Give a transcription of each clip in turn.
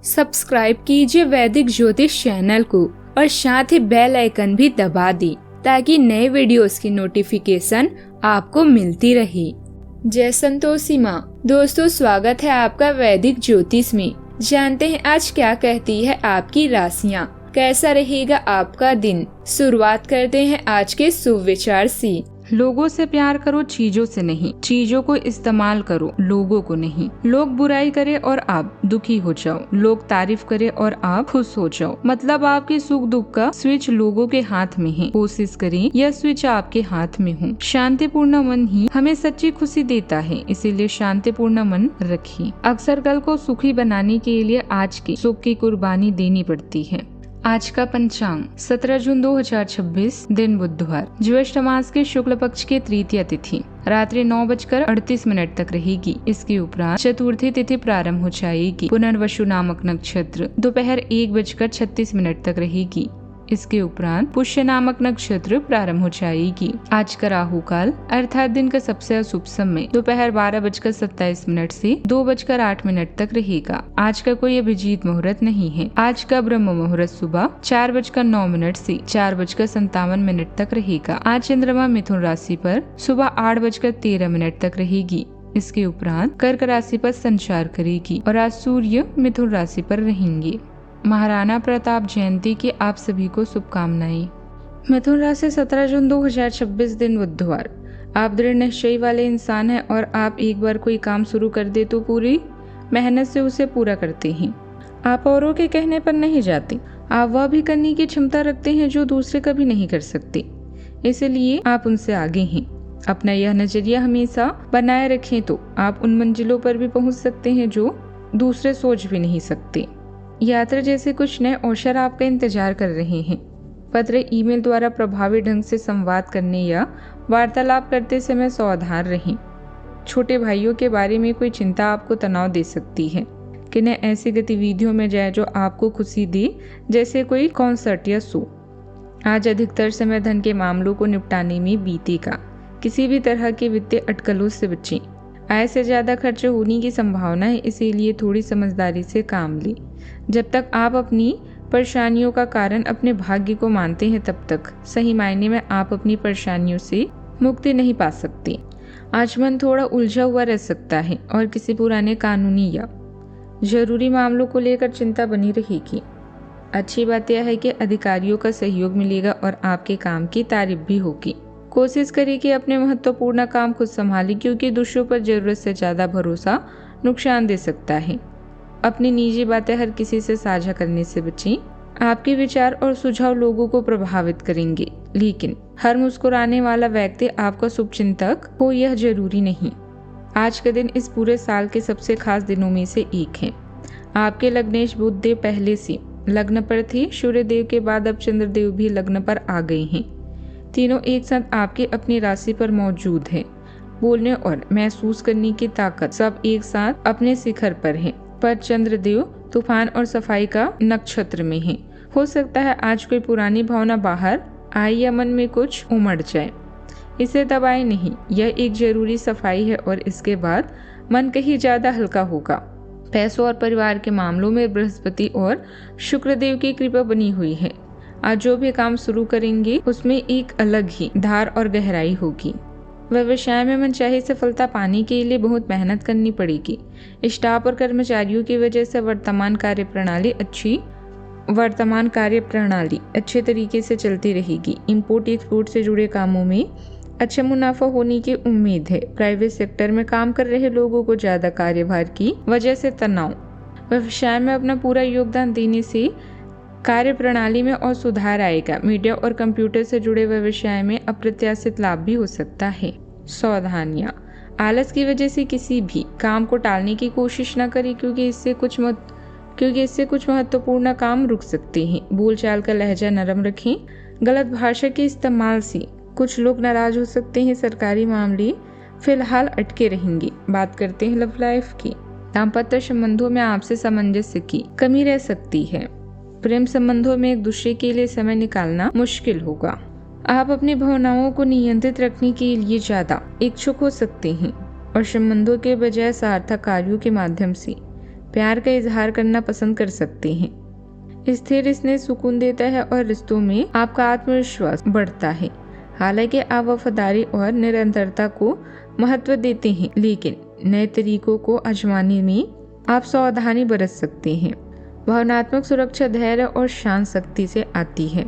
Subscribe कीजिए वैदिक ज्योतिष चैनल को और साथ ही बेल आइकन भी दबा दी ताकि नए वीडियोस की नोटिफिकेशन आपको मिलती रहे। जय संतोषी माँ। दोस्तों, स्वागत है आपका वैदिक ज्योतिष में। जानते हैं आज क्या कहती है आपकी राशियाँ, कैसा रहेगा आपका दिन। शुरुआत करते हैं आज के शुभ विचार से। लोगों से प्यार करो, चीजों से नहीं। चीजों को इस्तेमाल करो, लोगों को नहीं। लोग बुराई करे और आप दुखी हो जाओ। लोग तारीफ करे और आप खुश हो जाओ। मतलब आपके सुख दुख का स्विच लोगों के हाथ में है। कोशिश करें यह स्विच आपके हाथ में हो। शांतिपूर्ण मन ही हमें सच्ची खुशी देता है, इसीलिए शांतिपूर्ण मन रखिए। अक्सर कल को सुखी बनाने के लिए आज के सुख की कुर्बानी देनी पड़ती है। आज का पंचांग 17 जून 2026, दिन बुधवार। ज्येष्ठ मास के शुक्ल पक्ष की तृतीया तिथि रात्रि 9:38 तक रहेगी। इसके उपरांत चतुर्थी तिथि प्रारंभ हो जाएगी। पुनर्वसु नामक नक्षत्र दोपहर 1:36 तक रहेगी। इसके उपरांत पुष्य नामक नक्षत्र प्रारंभ हो जाएगी। आज का राहु काल अर्थात दिन का सबसे अशुभ समय दोपहर 12:27 से 2:08 तक रहेगा। आज का कोई अभिजीत मुहूर्त नहीं है। आज का ब्रह्म मुहूर्त सुबह 4:09 से 4:57 तक रहेगा। आज चंद्रमा मिथुन राशि पर सुबह 8:13 तक रहेगी। इसके उपरांत कर्क राशि पर संचार करेगी और आज सूर्य मिथुन राशि पर रहेंगे। महाराणा प्रताप जयंती की आप सभी को शुभकामनाएं। मिथुन राशि 17 जून 2026, दिन बुधवार। आप दृढ़ निश्चय वाले इंसान हैं और आप एक बार कोई काम शुरू कर दे तो पूरी मेहनत से उसे पूरा करते हैं। आप औरों के कहने पर नहीं जाते। आप वह भी करने की क्षमता रखते हैं जो दूसरे कभी नहीं कर सकते, इसलिए आप उनसे आगे हैं। अपना यह नजरिया हमेशा बनाए रखें तो आप उन मंजिलों पर भी पहुंच सकते हैं जो दूसरे सोच भी नहीं सकते। यात्रा जैसे कुछ नए अवसर आपका इंतजार कर रहे हैं। पत्र ईमेल द्वारा प्रभावी ढंग से संवाद करने या वार्तालाप करते समय सावधान रहें। छोटे भाइयों के बारे में कोई चिंता आपको तनाव दे सकती है। किन्हें ऐसी गतिविधियों में जाए जो आपको खुशी दे, जैसे कोई कॉन्सर्ट या शो। आज अधिकतर समय धन के मामलों को निपटाने में बीतेगा। किसी भी तरह के वित्तीय अटकलों से बचें। आय से ज्यादा खर्च होने की संभावना है, इसीलिए थोड़ी समझदारी से काम लें। जब तक आप अपनी परेशानियों का कारण अपने भाग्य को मानते हैं, तब तक सही मायने में आप अपनी परेशानियों से मुक्ति नहीं पा सकते। आज मन थोड़ा उलझा हुआ रह सकता है और किसी पुराने कानूनी या जरूरी मामलों को लेकर चिंता बनी रहेगी। अच्छी बात यह है कि अधिकारियों का सहयोग मिलेगा और आपके काम की तारीफ भी होगी। कोशिश करें कि अपने महत्वपूर्ण काम खुद संभालें, क्योंकि दूसरों पर जरूरत से ज्यादा भरोसा नुकसान दे सकता है। अपनी निजी बातें हर किसी से साझा करने से बचें। आपके विचार और सुझाव लोगों को प्रभावित करेंगे, लेकिन हर मुस्कुराने वाला व्यक्ति आपका शुभचिंतक हो यह जरूरी नहीं। आज का दिन इस पूरे साल के सबसे खास दिनों में से एक है। आपके लग्नेश बुध देव पहले से लग्न पर थे। सूर्य देव के बाद अब चंद्र देव भी लग्न पर आ गए हैं। तीनों एक साथ आपके अपनी राशि पर मौजूद है। बोलने और महसूस करने की ताकत सब एक साथ अपने शिखर पर है। पर चंद्रदेव तूफान और सफाई का नक्षत्र में है। हो सकता है आज कोई पुरानी भावना बाहर आए या मन में कुछ उमड़ जाए। इसे दबाए नहीं, यह एक जरूरी सफाई है और इसके बाद मन कहीं ज्यादा हल्का होगा। पैसों और परिवार के मामलों में बृहस्पति और शुक्रदेव की कृपा बनी हुई है। आज जो भी काम शुरू करेंगे उसमें एक अलग ही धार और गहराई होगी। व्यवसाय में मनचाही सफलता पाने के लिए बहुत मेहनत करनी पड़ेगी। स्टाफ और कर्मचारियों की वजह से वर्तमान कार्य प्रणाली अच्छे तरीके से चलती रहेगी। इंपोर्ट एक्सपोर्ट से जुड़े कामों में अच्छा मुनाफा होने की उम्मीद है। प्राइवेट सेक्टर में काम कर रहे लोगों को ज्यादा कार्यभार की वजह से तनाव। व्यवसाय में अपना पूरा योगदान देने से कार्य प्रणाली में और सुधार आएगा। मीडिया और कंप्यूटर से जुड़े व्यवसाय में अप्रत्याशित लाभ भी हो सकता है। सावधानियां। आलस की वजह से किसी भी काम को टालने की कोशिश न करें, क्योंकि इससे कुछ महत्वपूर्ण काम रुक सकते हैं। बोलचाल का लहजा नरम रखें। गलत भाषा के इस्तेमाल से कुछ लोग नाराज हो सकते हैं। सरकारी मामले फिलहाल अटके रहेंगे। बात करते हैं लव लाइफ की। दाम्पत्य संबंधों में आपसे सामंजस्य की कमी रह सकती है। प्रेम संबंधों में एक दूसरे के लिए समय निकालना मुश्किल होगा। आप अपनी भावनाओं को नियंत्रित रखने के लिए ज्यादा इच्छुक हो सकते हैं और संबंधों के बजाय सार्थक कार्यों के माध्यम से प्यार का इजहार करना पसंद कर सकते हैं। स्थिर स्नेह सुकून देता है और रिश्तों में आपका आत्मविश्वास बढ़ता है। हालांकि आप वफादारी और निरंतरता को महत्व देते हैं, लेकिन नए तरीकों को आजमाने में आप सावधानी बरत सकते हैं। भावनात्मक सुरक्षा धैर्य और शांत शक्ति से आती है।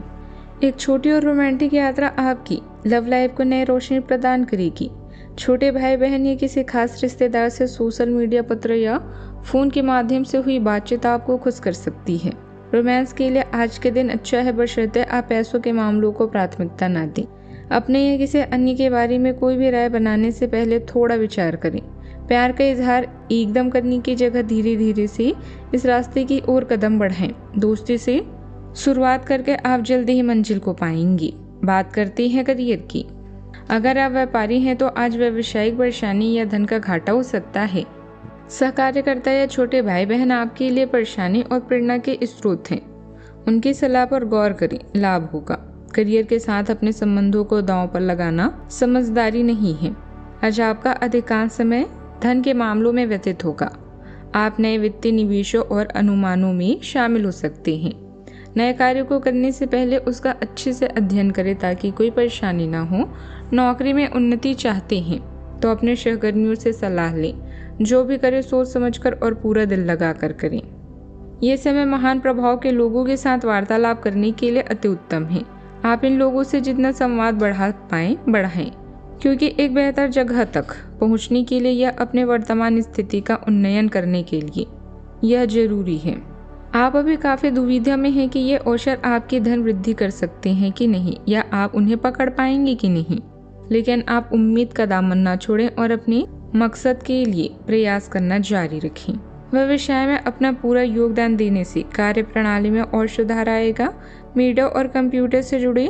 एक छोटी और रोमांटिक यात्रा आपकी लव लाइफ को नई रोशनी प्रदान करेगी। छोटे भाई बहन या किसी खास रिश्तेदार से सोशल मीडिया, पत्र या फोन के माध्यम से हुई बातचीत आपको खुश कर सकती है। रोमांस के लिए आज के दिन अच्छा है, बशर्ते आप पैसों के मामलों को प्राथमिकता न दें। अपने या किसी अन्य के बारे में कोई भी राय बनाने से पहले थोड़ा विचार करें। प्यार का इजहार एकदम करने की जगह धीरे धीरे से इस रास्ते की ओर कदम बढ़ाएं। दोस्ती से शुरुआत करके आप जल्दी ही मंजिल को पाएंगे। बात करते हैं करियर की। अगर आप व्यापारी हैं तो आज व्यावसायिक परेशानी या धन का घाटा हो सकता है। सहकार्यकर्ता या छोटे भाई बहन आपके लिए परेशानी और प्रेरणा के स्रोत हैं। उनकी सलाह पर गौर करें, लाभ होगा। करियर के साथ अपने संबंधों को दांव पर लगाना समझदारी नहीं है। आज आपका अधिकांश समय धन के मामलों में व्यतीत होगा। आप नए वित्तीय निवेशों और अनुमानों में शामिल हो सकते हैं। नए कार्य को करने से पहले उसका अच्छे से अध्ययन करें ताकि कोई परेशानी ना हो। नौकरी में उन्नति चाहते हैं तो अपने सहकर्मियों से सलाह लें। जो भी करें सोच समझकर और पूरा दिल लगाकर करें। ये समय महान प्रभाव के लोगों के साथ वार्तालाप करने के लिए अति उत्तम है। आप इन लोगों से जितना संवाद बढ़ा पाएं बढ़ाएं, क्योंकि एक बेहतर जगह तक पहुंचने के लिए या अपने वर्तमान स्थिति का उन्नयन करने के लिए यह जरूरी है। आप अभी काफी दुविधा में हैं कि ये अवसर आपकी धन वृद्धि कर सकते हैं कि नहीं, या आप उन्हें पकड़ पाएंगे कि नहीं। लेकिन आप उम्मीद का दामन न छोड़ें और अपने मकसद के लिए प्रयास करना जारी रखें। व्यवसाय में अपना पूरा योगदान देने से कार्य प्रणाली में और सुधार आएगा। मीडिया और कंप्यूटर से जुड़े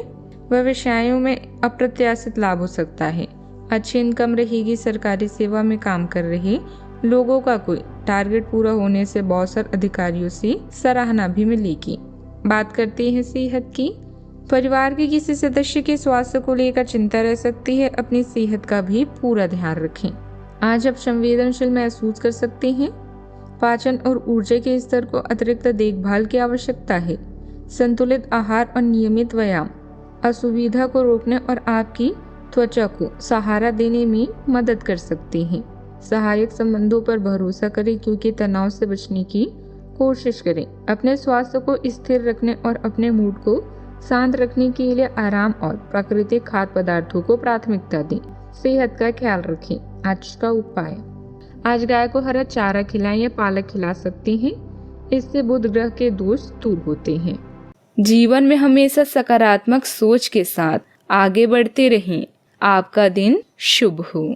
व्यवसायों में अप्रत्याशित लाभ हो सकता है। अच्छी इनकम रहेगी। सरकारी सेवा में काम कर रहे लोगों का कोई टारगेट पूरा होने से बॉस और अधिकारियों से सराहना भी मिलेगी। बात करते हैं सेहत की। परिवार के किसी सदस्य के स्वास्थ्य को लेकर चिंता रह सकती है। अपनी सेहत का भी पूरा ध्यान रखें। आज आप संवेदनशील महसूस कर सकते हैं। पाचन और ऊर्जा के स्तर को अतिरिक्त देखभाल की आवश्यकता है। संतुलित आहार और नियमित व्यायाम असुविधा को रोकने और आपकी त्वचा को सहारा देने में मदद कर सकते हैं। सहायक संबंधों पर भरोसा करें, क्योंकि तनाव से बचने की कोशिश करें। अपने स्वास्थ्य को स्थिर रखने और अपने मूड को शांत रखने के लिए आराम और प्राकृतिक खाद्य पदार्थों को प्राथमिकता दें। सेहत का ख्याल रखें। आज का उपाय, आज गाय को हरा चारा खिलाएं या पालक खिला सकते हैं। इससे बुध ग्रह के दोष दूर होते हैं। जीवन में हमेशा सकारात्मक सोच के साथ आगे बढ़ते रहें। आपका दिन शुभ हो।